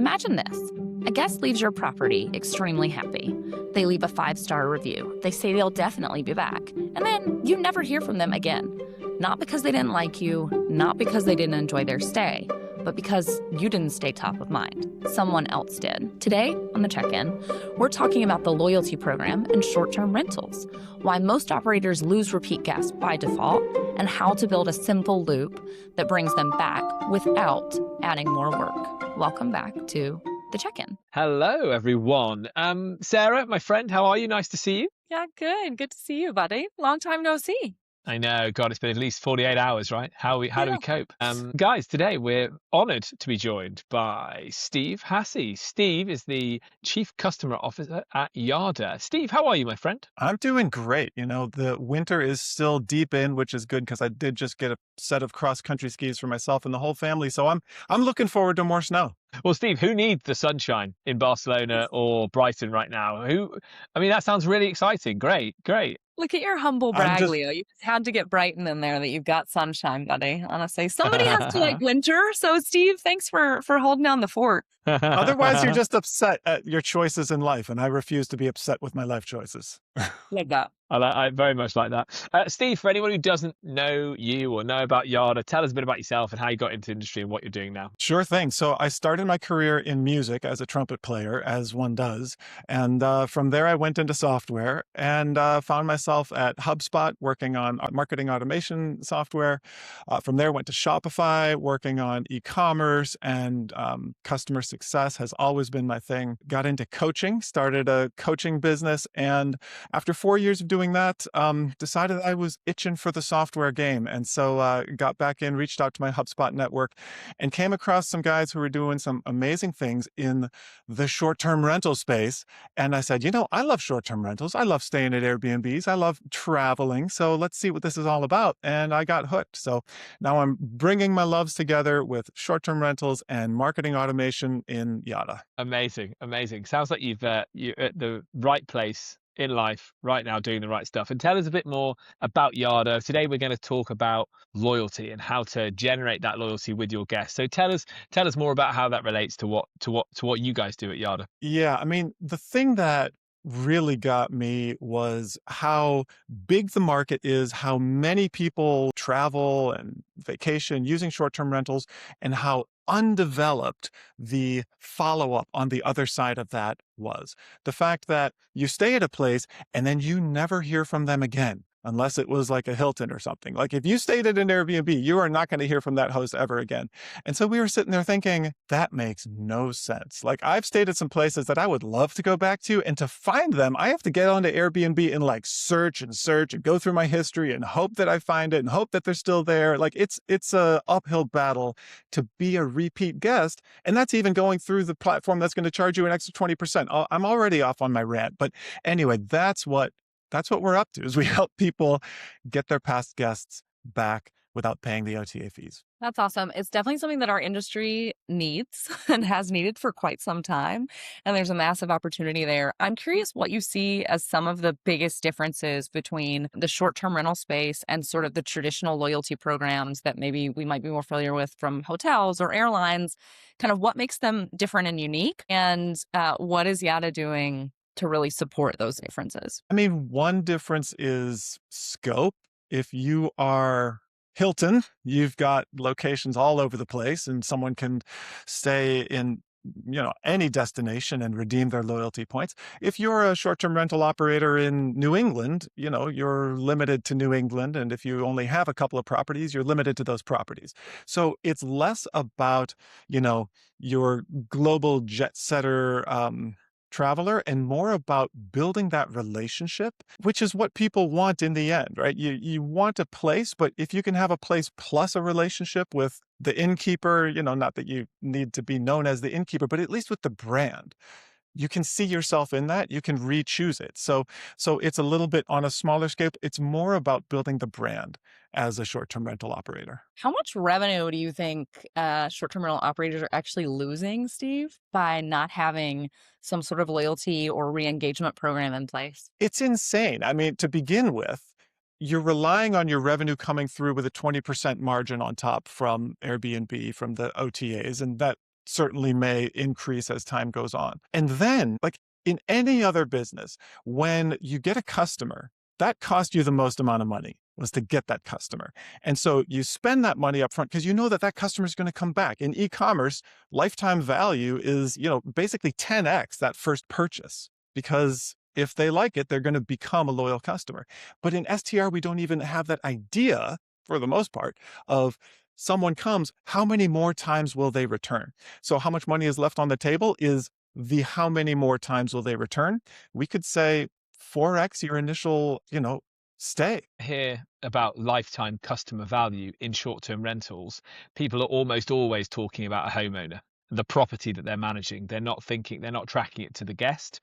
Imagine this. A guest leaves your property extremely happy. They leave a 5-star review. They say they'll definitely be back. And then you never hear from them again. Not because they didn't like you, not because they didn't enjoy their stay, but because you didn't stay top of mind. Someone else did. Today, on The Check-In, we're talking about the loyalty program and short-term rentals, why most operators lose repeat guests by default, and how to build a simple loop that brings them back without adding more work. Welcome back to The Check-In. Hello, everyone. Sarah, my friend, how are you? Nice to see you. Yeah, good. Good to see you, buddy. Long time no see. I know, God, it's been at least 48 hours, right? How do we cope? Guys, today we're honored to be joined by Steve Hasse. Steve is the Chief Customer Officer at Yarda. Steve, how are you, my friend? I'm doing great. You know, the winter is still deep in, which is good because I did just get a set of cross-country skis for myself and the whole family. So I'm looking forward to more snow. Well, Steve, who needs the sunshine in Barcelona or Brighton right now? I mean, that sounds really exciting. Great. Look at your humble brag, Leo. You just had to get Brighton in there that you've got sunshine, buddy. Honestly, somebody has to like winter. So, Steve, thanks for holding down the fort. Otherwise, you're just upset at your choices in life, and I refuse to be upset with my life choices. Like that. I very much like that. Steve, for anyone who doesn't know you or know about Yarda, tell us a bit about yourself and how you got into the industry and what you're doing now. Sure thing. So I started my career in music as a trumpet player, as one does. And from there, I went into software and found myself at HubSpot working on marketing automation software. From there, went to Shopify working on e-commerce, and customer success has always been my thing. Got into coaching, started a coaching business, and after 4 years of doing that, decided I was itching for the software game. And so got back in, reached out to my HubSpot network, and came across some guys who were doing some amazing things in the short-term rental space. And I said, you know, I love short-term rentals. I love staying at Airbnbs. I love traveling. So let's see what this is all about. And I got hooked. So now I'm bringing my loves together with short-term rentals and marketing automation in Yarda. Amazing. Sounds like you're at the right place in life right now, doing the right stuff. And tell us a bit more about Yarda. Today we're going to talk about loyalty and how to generate that loyalty with your guests. So tell us more about how that relates to what you guys do at Yarda. Yeah, I mean, the thing that really got me was how big the market is, how many people travel and vacation using short-term rentals, and how undeveloped the follow-up on the other side of that was. The fact that you stay at a place and then you never hear from them again, unless it was like a Hilton or something. Like if you stayed at an Airbnb, you are not going to hear from that host ever again. And so we were sitting there thinking, that makes no sense. Like I've stayed at some places that I would love to go back to, and to find them, I have to get onto Airbnb and like search and go through my history and hope that I find it and hope that they're still there. Like it's a uphill battle to be a repeat guest. And that's even going through the platform that's going to charge you an extra 20%. I'm already off on my rant. But anyway, that's what we're up to, is we help people get their past guests back without paying the OTA fees. That's awesome. It's definitely something that our industry needs and has needed for quite some time. And there's a massive opportunity there. I'm curious what you see as some of the biggest differences between the short-term rental space and sort of the traditional loyalty programs that maybe we might be more familiar with from hotels or airlines. Kind of what makes them different and unique, and what is Yarda doing to really support those differences? I mean, one difference is scope. If you are Hilton, you've got locations all over the place, and someone can stay in, you know, any destination and redeem their loyalty points. If you're a short-term rental operator in New England, you know, you're limited to New England. And if you only have a couple of properties, you're limited to those properties. So it's less about, you know, your global jet setter, traveler, and more about building that relationship, which is what people want in the end, right? You want a place, but if you can have a place plus a relationship with the innkeeper, you know, not that you need to be known as the innkeeper, but at least with the brand, you can see yourself in that. You can re-choose it. So it's a little bit on a smaller scale. It's more about building the brand as a short-term rental operator. How much revenue do you think short-term rental operators are actually losing, Steve, by not having some sort of loyalty or re-engagement program in place? It's insane. I mean, to begin with, you're relying on your revenue coming through with a 20% margin on top from Airbnb, from the OTAs, and that certainly may increase as time goes on. And then, like in any other business, when you get a customer, that cost you the most amount of money was to get that customer. And so you spend that money up front because you know that that customer is going to come back. In e-commerce, lifetime value is, basically 10x that first purchase, because if they like it, they're going to become a loyal customer. But in STR, we don't even have that idea, for the most part, of someone comes, how many more times will they return? So how much money is left on the table is the how many more times will they return? We could say 4x your initial, stay. Hear about lifetime customer value in short-term rentals, people are almost always talking about a homeowner, the property that they're managing. They're not tracking it to the guest,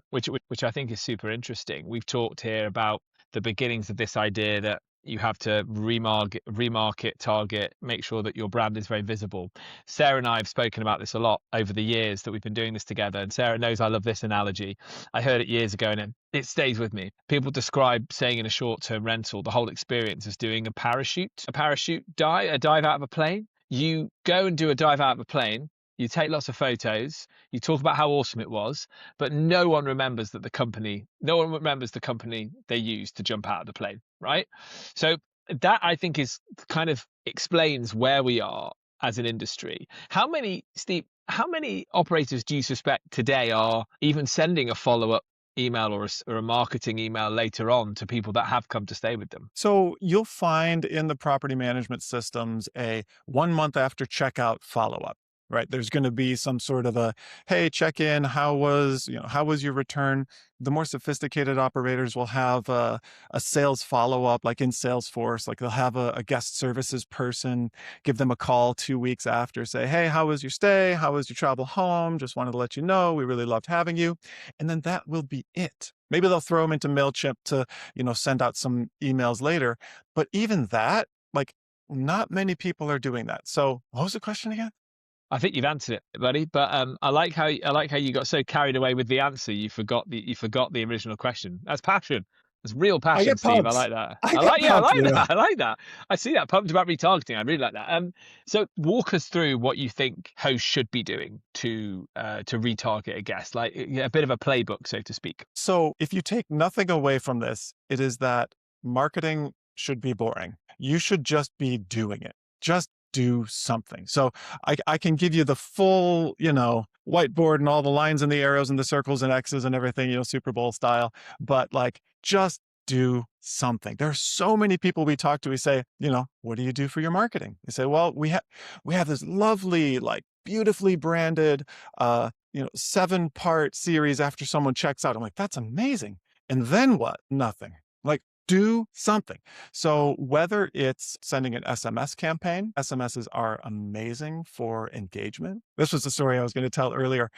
which I think is super interesting. We've talked here about the beginnings of this idea that you have to remarket, target, make sure that your brand is very visible. Sarah and I have spoken about this a lot over the years that we've been doing this together. And Sarah knows I love this analogy. I heard it years ago and it stays with me. People describe staying in a short-term rental, the whole experience, as doing a parachute dive, a dive out of a plane. You go and do a dive out of a plane. You take lots of photos, you talk about how awesome it was, but no one remembers the company they used to jump out of the plane, right? So that, I think, is kind of explains where we are as an industry. Steve, how many operators do you suspect today are even sending a follow-up email or a marketing email later on to people that have come to stay with them? So you'll find in the property management systems a 1 month after checkout follow-up. Right. There's going to be some sort of a, hey, check in. How was your return? The more sophisticated operators will have a sales follow-up, like in Salesforce, like they'll have a guest services person, give them a call 2 weeks after, say, hey, how was your stay? How was your travel home? Just wanted to let you know, we really loved having you. And then that will be it. Maybe they'll throw them into MailChimp to, send out some emails later. But even that, like, not many people are doing that. So what was the question again? I think you've answered it, buddy. But I like how you got so carried away with the answer, you forgot the original question. That's passion. That's real I passion, get Steve. I pumped. like that. I I get like pumped, that. I like that. I see that. Pumped about retargeting. I really like that. So walk us through what you think hosts should be doing to retarget a guest, like a bit of a playbook, so to speak. So if you take nothing away from this, it is that marketing should be boring. You should just be doing it. Just do something. So I can give you the full, whiteboard and all the lines and the arrows and the circles and X's and everything, Super Bowl style, but like just do something. There are so many people we talk to, we say, what do you do for your marketing? They say, well, we have this lovely, like beautifully branded, 7-part series after someone checks out. I'm like, that's amazing. And then what? Nothing. Like, do something. So whether it's sending an SMS campaign, SMSs are amazing for engagement. This was the story I was going to tell earlier.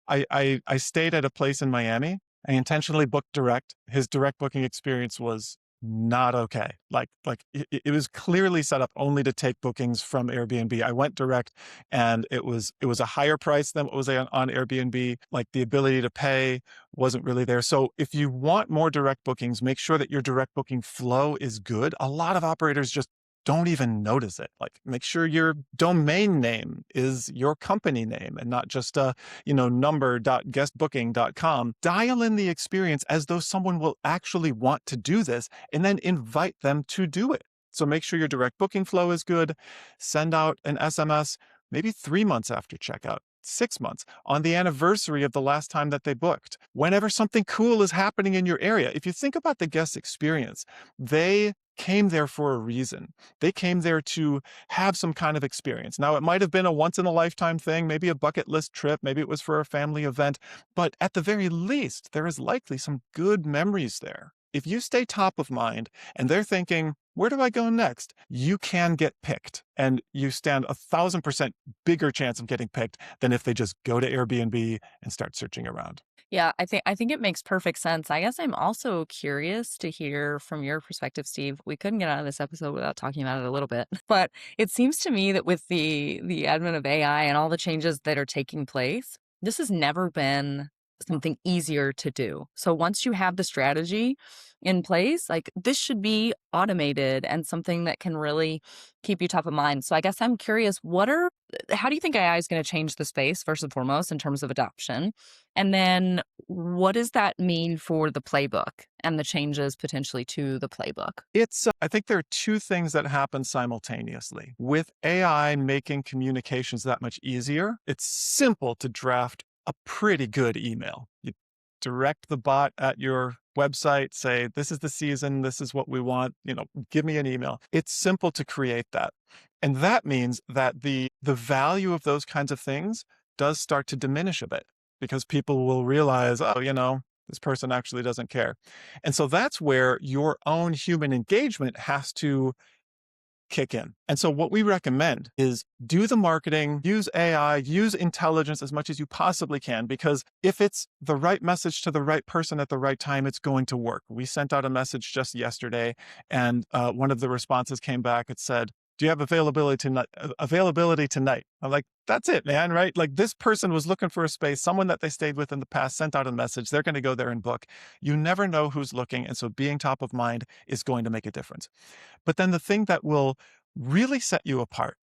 I stayed at a place in Miami. I intentionally booked direct. His direct booking experience was not okay. Like it was clearly set up only to take bookings from Airbnb. I went direct and it was a higher price than what was on Airbnb. Like the ability to pay wasn't really there. So if you want more direct bookings, make sure that your direct booking flow is good. A lot of operators just don't even notice it. Like make sure your domain name is your company name and not just number.guestbooking.com. Dial in the experience as though someone will actually want to do this and then invite them to do it. So make sure your direct booking flow is good. Send out an SMS maybe 3 months after checkout. 6 months, on the anniversary of the last time that they booked. Whenever something cool is happening in your area, if you think about the guest experience, they came there for a reason. They came there to have some kind of experience. Now, it might have been a once-in-a-lifetime thing, maybe a bucket list trip, maybe it was for a family event, but at the very least, there is likely some good memories there. If you stay top of mind and they're thinking, where do I go next? You can get picked, and you stand 1,000% bigger chance of getting picked than if they just go to Airbnb and start searching around. Yeah, I think it makes perfect sense. I guess I'm also curious to hear from your perspective, Steve. We couldn't get out of this episode without talking about it a little bit. But it seems to me that with the advent of AI and all the changes that are taking place, this has never been something easier to do. So once you have the strategy in place, like this should be automated and something that can really keep you top of mind. So I guess I'm curious, how do you think AI is going to change the space first and foremost in terms of adoption? And then what does that mean for the playbook and the changes potentially to the playbook? I think there are two things that happen simultaneously. With AI making communications that much easier, it's simple to draft a pretty good email. You direct the bot at your website, say, this is the season, this is what we want, give me an email. It's simple to create that. And that means that the value of those kinds of things does start to diminish a bit because people will realize, this person actually doesn't care. And so that's where your own human engagement has to kick in. And so what we recommend is do the marketing, use AI, use intelligence as much as you possibly can, because if it's the right message to the right person at the right time, it's going to work. We sent out a message just yesterday, and one of the responses came back. It said, do you have availability tonight? I'm like, that's it, man, right? Like this person was looking for a space, someone that they stayed with in the past sent out a message. They're going to go there and book. You never know who's looking. And so being top of mind is going to make a difference. But then the thing that will really set you apart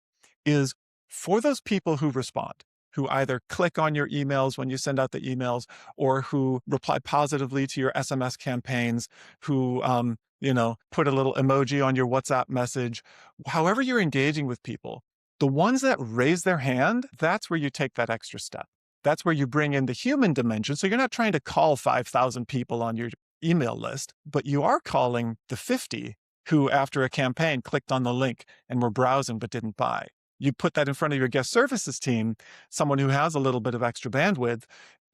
is for those people who respond, who either click on your emails when you send out the emails or who reply positively to your SMS campaigns, who, put a little emoji on your WhatsApp message, however you're engaging with people, the ones that raise their hand, that's where you take that extra step. That's where you bring in the human dimension. So you're not trying to call 5,000 people on your email list, but you are calling the 50 who, after a campaign, clicked on the link and were browsing but didn't buy. You put that in front of your guest services team, someone who has a little bit of extra bandwidth,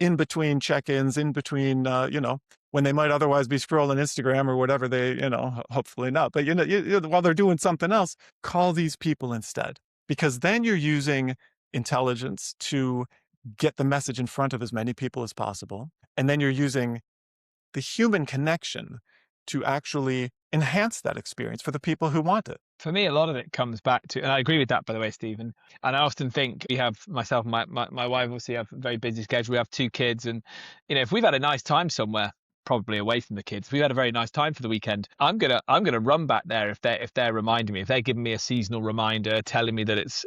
in between check-ins, in between, when they might otherwise be scrolling Instagram or whatever they, hopefully not, but, while they're doing something else, call these people instead, because then you're using intelligence to get the message in front of as many people as possible. And then you're using the human connection to actually enhance that experience for the people who want it. For me, a lot of it comes back to, and I agree with that, by the way, Stephen. And I often think we have, myself and my wife, obviously have a very busy schedule. We have 2 kids. And, if we've had a nice time somewhere, probably away from the kids, we had a very nice time for the weekend, I'm gonna run back there if they're reminding me, if they're giving me a seasonal reminder, telling me that it's,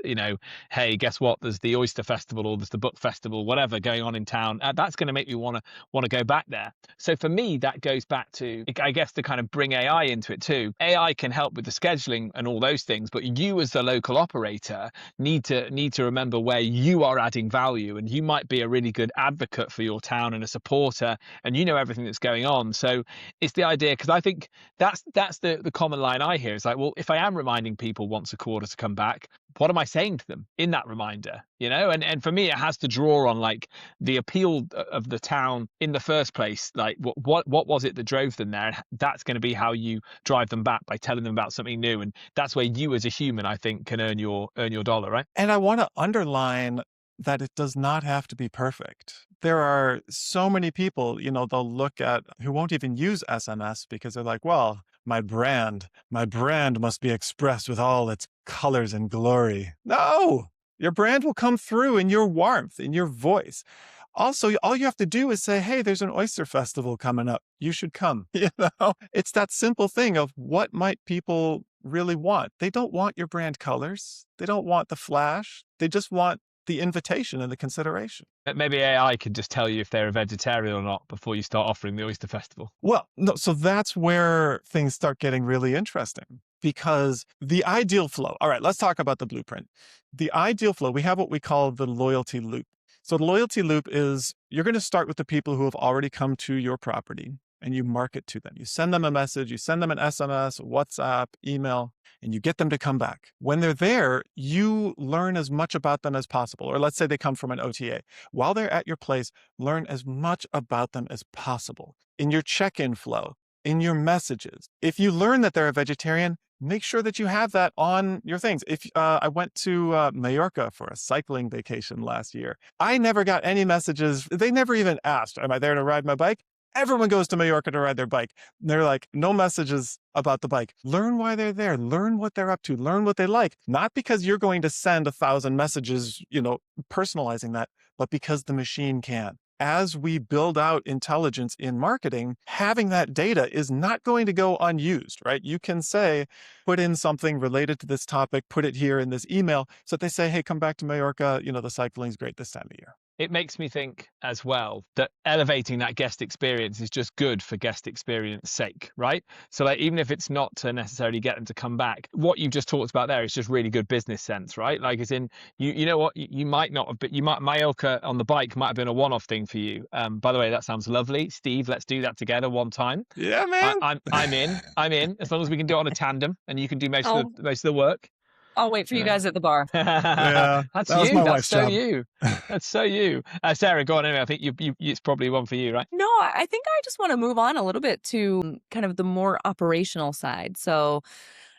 hey, guess what, there's the Oyster Festival or there's the Book Festival, whatever going on in town, that's going to make me want to go back there. So for me, that goes back to, I guess, to kind of bring AI into it too. AI can help with the scheduling and all those things, but you as the local operator need to remember where you are adding value, and you might be a really good advocate for your town and a supporter, and everything that's going on. So it's the idea, because I think that's the common line I hear. It's like, well, if I am reminding people once a quarter to come back, what am I saying to them in that reminder? And for me, it has to draw on like the appeal of the town in the first place. Like what was it that drove them there? And that's going to be how you drive them back, by telling them about something new. And that's where you as a human, I think, can earn your dollar, right? And I want to underline that it does not have to be perfect. There are so many people, they'll look at who won't even use SMS because they're like, well, my brand must be expressed with all its colors and glory. No, your brand will come through in your warmth, in your voice. Also, all you have to do is say, hey, there's an Oyster Festival coming up. You should come. It's that simple thing of what might people really want. They don't want your brand colors. They don't want the flash. They just want the invitation and the consideration. Maybe AI could just tell you if they're a vegetarian or not before you start offering the Oyster Festival. Well, no, so that's where things start getting really interesting, because the ideal flow. All right, let's talk about the blueprint. The ideal flow, we have what we call the loyalty loop. So the loyalty loop is you're going to start with the people who have already come to your property, and you market to them. You send them a message, you send them an SMS, WhatsApp, email, and you get them to come back. When they're there, you learn as much about them as possible. Or let's say they come from an OTA. While they're at your place, learn as much about them as possible. In your check-in flow, in your messages. If you learn that they're a vegetarian, make sure that you have that on your things. If I went to Mallorca for a cycling vacation last year, I never got any messages. They never even asked, am I there to ride my bike? Everyone goes to Mallorca to ride their bike. They're like, no messages about the bike. Learn why they're there. Learn what they're up to. Learn what they like. Not because you're going to send 1,000 messages, personalizing that, but because the machine can. as we build out intelligence in marketing, having that data is not going to go unused, right? You can say, put in something related to this topic, put it here in this email, so that they say, hey, come back to Mallorca. The cycling's great this time of year. It makes me think as well that elevating that guest experience is just good for guest experience sake, right? So like, even if it's not to necessarily get them to come back, what you've just talked about there is just really good business sense, right? Like, as in, you know what, you might not have, but Mallorca on the bike might have been a one-off thing for you. By the way, that sounds lovely, Steve. Let's do that together one time. Yeah, man. I'm in. As long as we can do it on a tandem, and you can do most of the work. I'll wait for you guys at the bar. Yeah, That's that was you. my That's wife's so job. you. That's so you. Sarah, go on anyway. I think it's probably one for you, right? No, I think I just want to move on a little bit to kind of the more operational side. So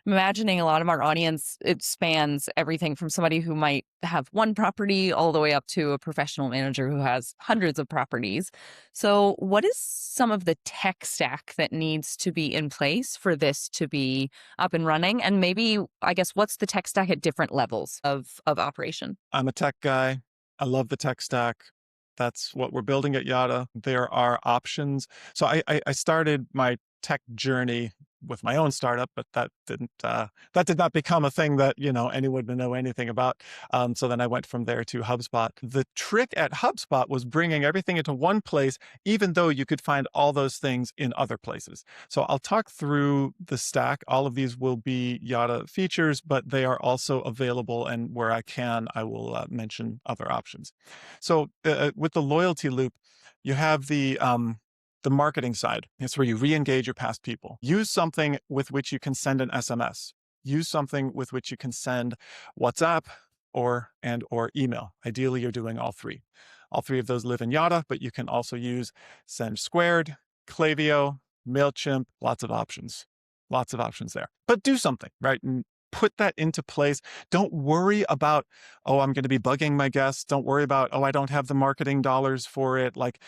I'm imagining a lot of our audience, it spans everything from somebody who might have one property all the way up to a professional manager who has hundreds of properties. So what is some of the tech stack that needs to be in place for this to be up and running? And maybe, I guess, what's the tech stack at different levels of operation? I'm a tech guy. I love the tech stack. That's what we're building at Yada. There are options. So I started my tech journey with my own startup, but that did not become a thing that anyone would know anything about. So then I went from there to HubSpot. The trick at HubSpot was bringing everything into one place, even though you could find all those things in other places. So I'll talk through the stack. All of these will be Yada features, but they are also available, and where I can, I will mention other options. So with the loyalty loop, you have the marketing side. It's where you re-engage your past people. Use something with which you can send an SMS. Use something with which you can send WhatsApp or email. Ideally, you're doing all three. All three of those live in Yada, but you can also use Send Squared, Klaviyo, MailChimp, lots of options. Lots of options there. But do something, right? And put that into place. Don't worry about, I'm going to be bugging my guests. Don't worry about, I don't have the marketing dollars for it. Like,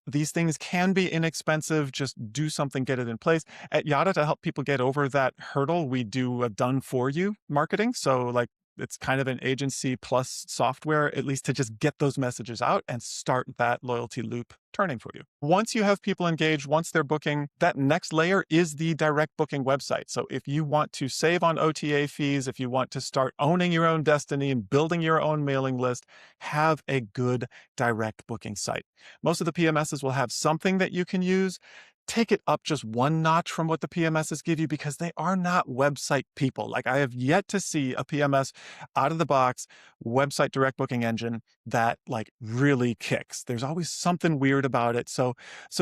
these things can be inexpensive. Just do something, get it in place. At Yada, to help people get over that hurdle, we do a done-for-you marketing. So like, it's kind of an agency plus software, at least to just get those messages out and start that loyalty loop turning for you. Once you have people engaged, once they're booking, that next layer is the direct booking website. So if you want to save on OTA fees, if you want to start owning your own destiny and building your own mailing list, have a good direct booking site. Most of the PMSs will have something that you can use. Take it up just one notch from what the PMSs give you, because they are not website people. Like, I have yet to see a PMS out of the box website direct booking engine that like really kicks. There's always something weird about it. So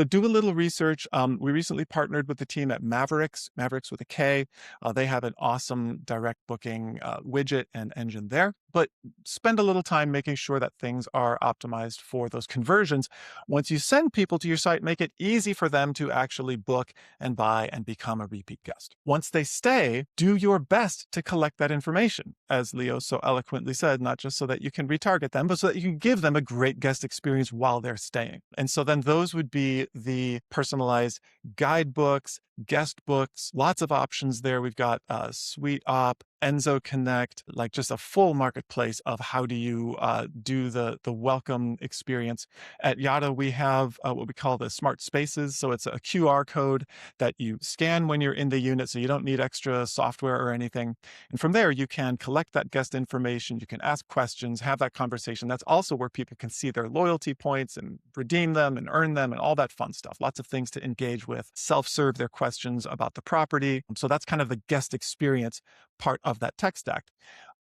do a little research. We recently partnered with the team at Mavericks with a K. They have an awesome direct booking widget and engine there. But spend a little time making sure that things are optimized for those conversions. Once you send people to your site, make it easy for them to actually book and buy and become a repeat guest. Once they stay, do your best to collect that information. As Leo so eloquently said, not just so that you can retarget them, but so that you can give them a great guest experience while they're staying. And so then those would be the personalized guidebooks, guest books, lots of options there. We've got SuiteOp, Enzo Connect, like just a full marketplace of how do you do the welcome experience. At Yada, we have what we call the smart spaces. So it's a QR code that you scan when you're in the unit, so you don't need extra software or anything. And from there, you can collect that guest information. You can ask questions, have that conversation. That's also where people can see their loyalty points and redeem them and earn them and all that fun stuff. Lots of things to engage with, self-serve their questions about the property. So that's kind of the guest experience part of that tech stack.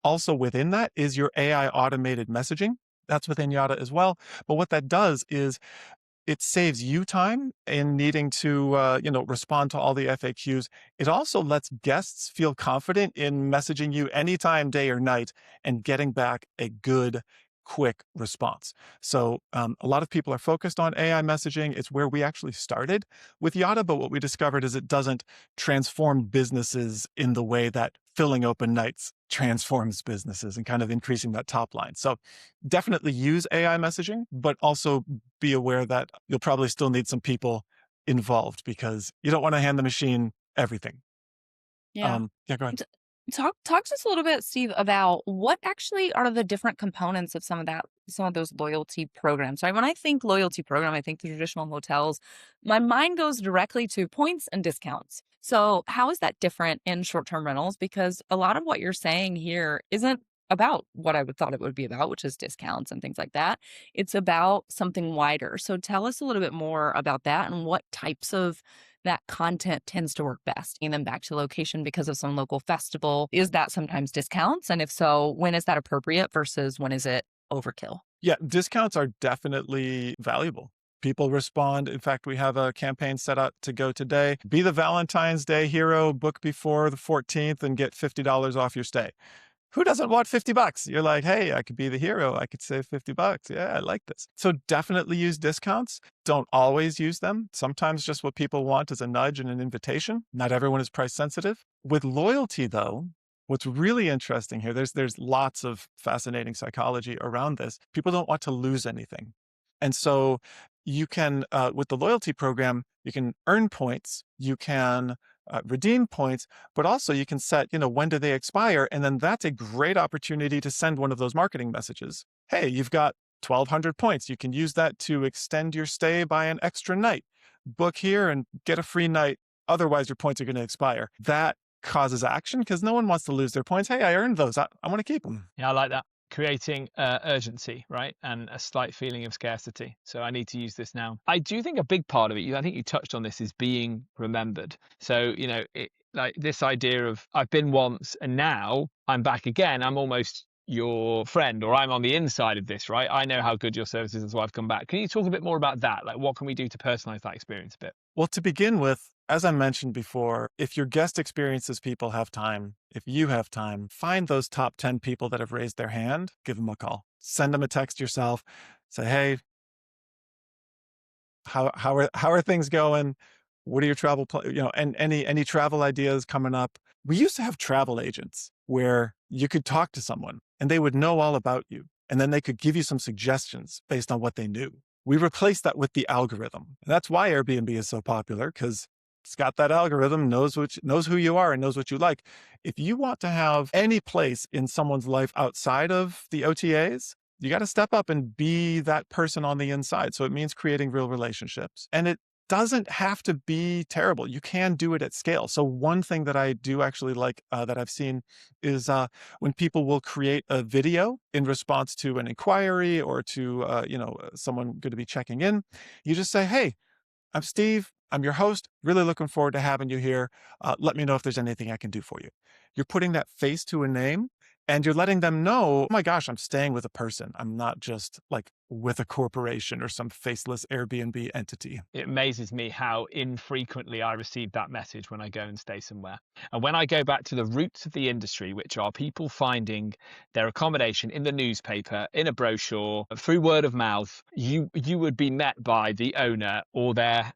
Also within that is your AI automated messaging. That's within Yada as well. But what that does is it saves you time in needing to, respond to all the FAQs. It also lets guests feel confident in messaging you anytime, day or night, and getting back a good, quick response. So a lot of people are focused on AI messaging. It's where we actually started with Yada, but what we discovered is it doesn't transform businesses in the way that filling open nights transforms businesses and kind of increasing that top line. So definitely use AI messaging, but also be aware that you'll probably still need some people involved, because you don't want to hand the machine everything. Yeah. Go ahead. Talk to us a little bit, Steve, about what actually are the different components of some of those loyalty programs, right? When I think loyalty program, I think the traditional hotels. My mind goes directly to points and discounts. So how is that different in short-term rentals? Because a lot of what you're saying here isn't about what I would thought it would be about, which is discounts and things like that. It's about something wider. So tell us a little bit more about that and what types of that content tends to work best. Taking them back to location because of some local festival. Is that sometimes discounts? And if so, when is that appropriate versus when is it overkill? Yeah, discounts are definitely valuable. People respond. In fact, we have a campaign set up to go today. Be the Valentine's Day hero, book before the 14th and get $50 off your stay. Who doesn't want $50? You're like, hey, I could be the hero. I could save $50. Yeah, I like this. So definitely use discounts. Don't always use them. Sometimes just what people want is a nudge and an invitation. Not everyone is price sensitive. With loyalty, though, what's really interesting here, there's lots of fascinating psychology around this. People don't want to lose anything. And so you can, with the loyalty program, you can earn points, you can redeem points, but also you can set, when do they expire? And then that's a great opportunity to send one of those marketing messages. Hey, you've got 1,200 points. You can use that to extend your stay by an extra night. Book here and get a free night. Otherwise, your points are going to expire. That causes action because no one wants to lose their points. Hey, I earned those. I want to keep them. Yeah, I like that. Creating urgency, right? And a slight feeling of scarcity. So I need to use this now. I do think a big part of it, I think you touched on this, is being remembered. So, like this idea of I've been once and now I'm back again. I'm almost your friend, or I'm on the inside of this, right? I know how good your service is, that's why I've come back. Can you talk a bit more about that? Like, what can we do to personalize that experience a bit? Well, to begin with, as I mentioned before, if your guest experiences people have time, if you have time, find those top 10 people that have raised their hand, give them a call, send them a text yourself, say, hey, how are things going? What are your travel, and any travel ideas coming up? We used to have travel agents where you could talk to someone and they would know all about you. And then they could give you some suggestions based on what they knew. We replaced that with the algorithm. And that's why Airbnb is so popular, because it's got that algorithm, knows who you are and knows what you like. If you want to have any place in someone's life outside of the OTAs, you got to step up and be that person on the inside. So it means creating real relationships. And it doesn't have to be terrible. You can do it at scale. So one thing that I do actually like that I've seen is when people will create a video in response to an inquiry or to someone going to be checking in. You just say, hey, I'm Steve. I'm your host. Really looking forward to having you here. Let me know if there's anything I can do for you. You're putting that face to a name and you're letting them know, oh my gosh, I'm staying with a person. I'm not just like with a corporation or some faceless Airbnb entity. It amazes me how infrequently I receive that message when I go and stay somewhere. And when I go back to the roots of the industry, which are people finding their accommodation in the newspaper, in a brochure, through word of mouth, you would be met by the owner or their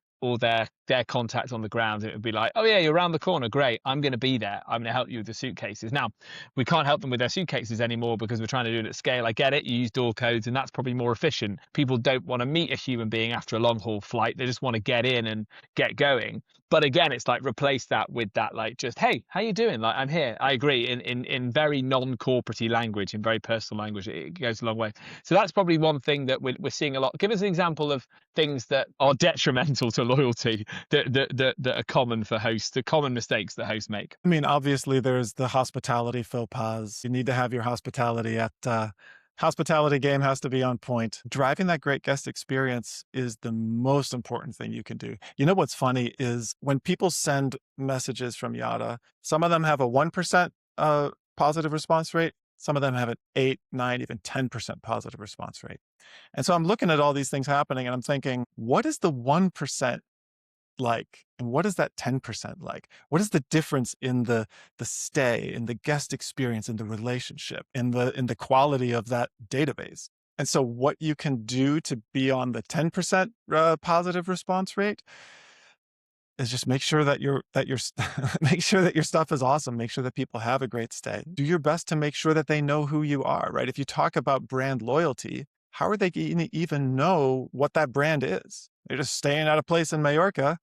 contact on the ground. It would be like, oh yeah, you're around the corner. Great. I'm going to be there. I'm going to help you with the suitcases. Now, we can't help them with their suitcases anymore because we're trying to do it at scale. I get it. You use door codes and that's probably more efficient. People don't want to meet a human being after a long haul flight. They just want to get in and get going. But again, it's like replace that with that, like just, hey, how you doing? Like, I'm here. I agree. In very non-corporate language, in very personal language, it goes a long way. So that's probably one thing that we're seeing a lot. Give us an example of things that are detrimental to loyalty that are common for hosts, the common mistakes that hosts make. I mean, obviously there's the hospitality faux pas. You need to have your hospitality hospitality game has to be on point. Driving that great guest experience is the most important thing you can do. You know what's funny is when people send messages from Yada, some of them have a 1% positive response rate. Some of them have an 8, 9, even 10% positive response rate. And so I'm looking at all these things happening and I'm thinking, what is the 1% like? And what is that 10% like? What is the difference in the stay, in the guest experience, in the relationship, in the quality of that database? And so what you can do to be on the 10% positive response rate is just make sure that make sure that your stuff is awesome. Make sure that people have a great stay. Do your best to make sure that they know who you are, right? If you talk about brand loyalty, how are they going to even know what that brand is? They're just staying at a place in Mallorca.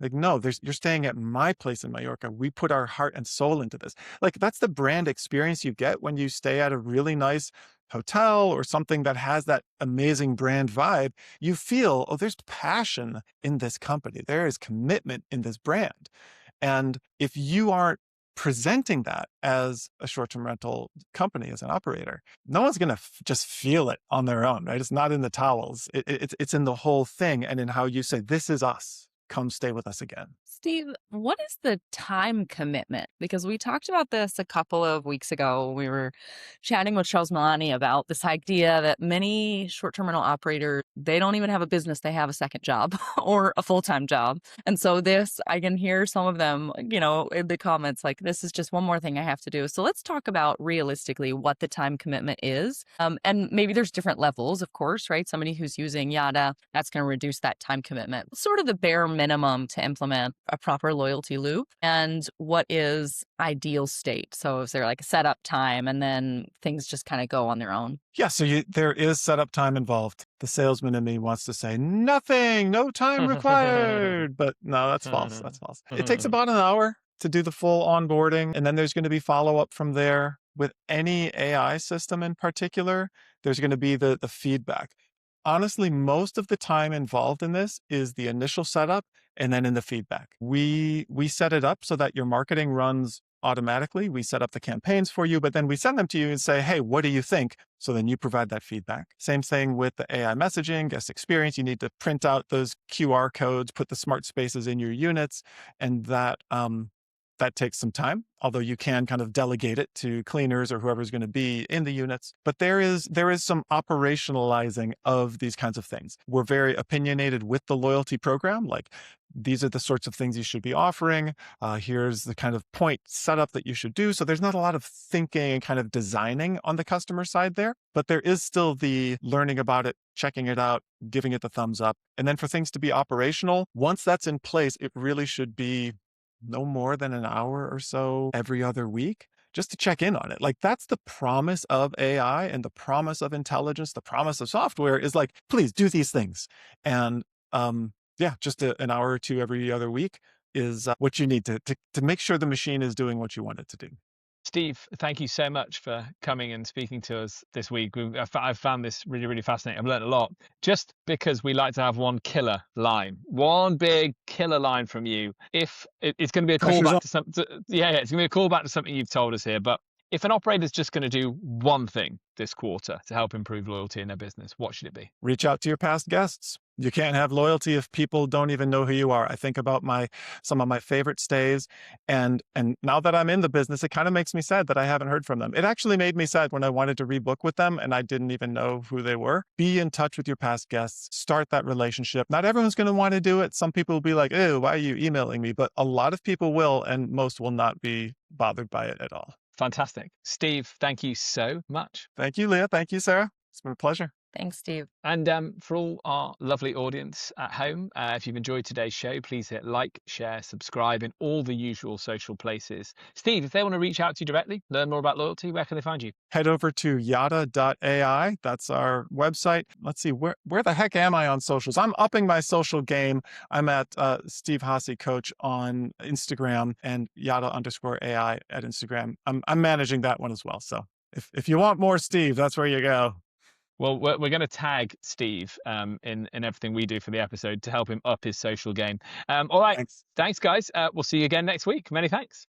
Like, no, you're staying at my place in Mallorca. We put our heart and soul into this. Like, that's the brand experience you get when you stay at a really nice hotel or something that has that amazing brand vibe. You feel, oh, there's passion in this company. There is commitment in this brand. And if you aren't presenting that as a short-term rental company, as an operator, no one's going to just feel it on their own, right? It's not in the towels. It's in the whole thing and in how you say, this is us. Come stay with us again. Steve, what is the time commitment? Because we talked about this a couple of weeks ago. We were chatting with Charles Milani about this idea that many short-term rental operators, they don't even have a business. They have a second job or a full-time job. And so I can hear some of them, in the comments, like, this is just one more thing I have to do. So let's talk about realistically what the time commitment is. And maybe there's different levels, of course, right? Somebody who's using Yada, that's going to reduce that time commitment. Sort of the bare minimum to implement a proper loyalty loop, and what is ideal state. So is there like a setup time and then things just kind of go on their own? Yeah, so there is setup time involved. The salesman in me wants to say nothing, no time required, but no, that's false. That's false. It takes about an hour to do the full onboarding, and then there's going to be follow-up from there. With any AI system in particular, there's going to be the feedback. Honestly, most of the time involved in this is the initial setup and then in the feedback. We set it up so that your marketing runs automatically. We set up the campaigns for you, but then we send them to you and say, hey, what do you think? So then you provide that feedback. Same thing with the AI messaging, guest experience. You need to print out those QR codes, put the smart spaces in your units, and that takes some time, although you can kind of delegate it to cleaners or whoever's going to be in the units. But there is some operationalizing of these kinds of things. We're very opinionated with the loyalty program. Like, these are the sorts of things you should be offering. Here's the kind of point setup that you should do. So there's not a lot of thinking and kind of designing on the customer side there, but there is still the learning about it, checking it out, giving it the thumbs up. And then for things to be operational, once that's in place, it really should be no more than an hour or so every other week just to check in on it. Like, that's the promise of AI and the promise of intelligence, the promise of software is like, please do these things. And just an hour or two every other week is what you need to make sure the machine is doing what you want it to do. Steve, thank you so much for coming and speaking to us this week. I've found this really, really fascinating. I've learned a lot, just because we like to have one killer line, one big killer line from you. If it's going to be a callback to something, it's going to be a callback to something you've told us here. But if an operator is just going to do one thing this quarter to help improve loyalty in their business, what should it be? Reach out to your past guests. You can't have loyalty if people don't even know who you are. I think about some of my favorite stays, and now that I'm in the business, it kind of makes me sad that I haven't heard from them. It actually made me sad when I wanted to rebook with them and I didn't even know who they were. Be in touch with your past guests. Start that relationship. Not everyone's going to want to do it. Some people will be like, "Ew, why are you emailing me?" But a lot of people will, and most will not be bothered by it at all. Fantastic. Steve, thank you so much. Thank you, Leah. Thank you, Sarah. It's been a pleasure. Thanks, Steve. And for all our lovely audience at home, if you've enjoyed today's show, please hit like, share, subscribe in all the usual social places. Steve, if they want to reach out to you directly, learn more about loyalty, where can they find you? Head over to yada.ai. That's our website. Let's see, where the heck am I on socials? I'm upping my social game. I'm at Steve Haase Coach on Instagram and yada_AI at Instagram. I'm managing that one as well. So if you want more Steve, that's where you go. Well, we're going to tag Steve in everything we do for the episode to help him up his social game. All right. Thanks guys. We'll see you again next week. Many thanks.